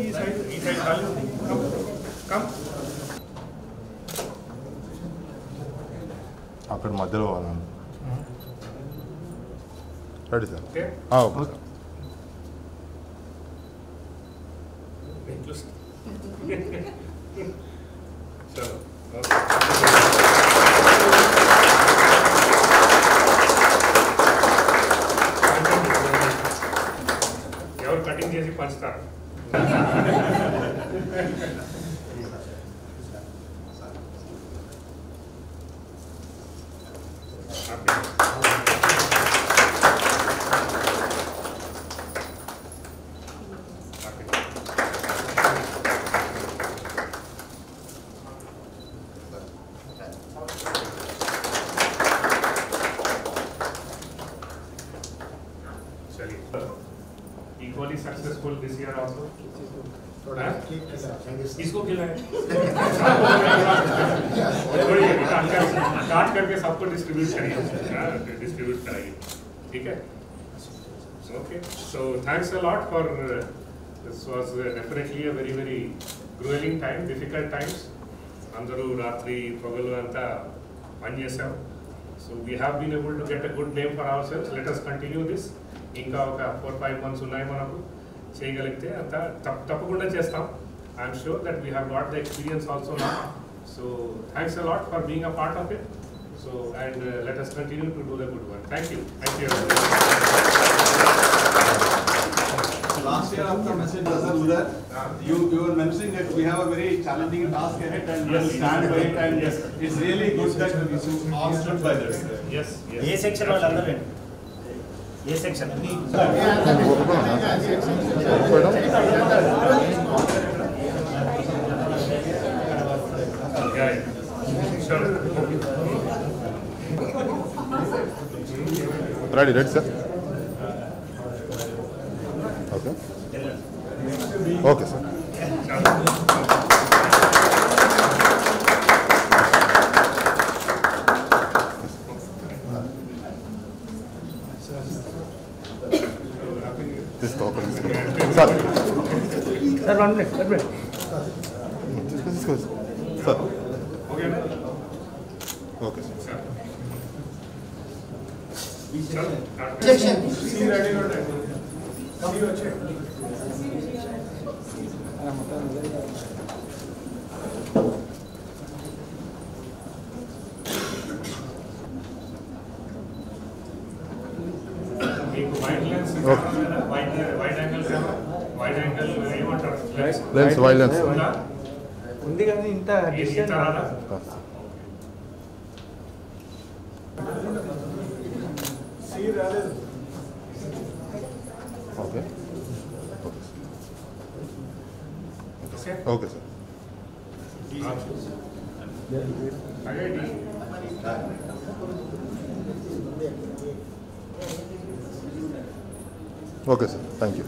ఈ సైడ్ ఖాళీ ఉంది. కమ్ అక్కడ మధ్యలో వాళ్ళని రెడీ సార్. ఓకే చలో ఎవరు కటింగ్ చేసి పంచుతారు? Equally successful this year also. इसको खिलाएं। काट करके सबको डिस्ट्रीब्यूट कराइए, ठीक है? Okay. So thanks a lot for this was definitely a very grueling time, difficult times. Andaru Ratri Pagalu anta panchesam. So we have been able to get a good name for ourselves. Let us continue this. ఇంకా ఒక 4-5 months ఉన్నాయి మనకు చేయగలిగితే అంతా తప్పకుండా చేస్తాం. I'm sure that we have got the experience also now. So thanks a lot for being a part of it. So and let us continue to do the good work. Thank you. Last year after message was Udar, you were mentioning that we have a very challenging task ahead and we will stand by it, and it's really good that we all stood by this. Yes. A section వాళ్ళందరూ A section ready sir. Okay sir. Sir sir 1 minute తీసుకో sir. Okay sir. Lens wide lens ఉంది కానీ ఇంత distance okay okay sir. Okay sir. Thank you.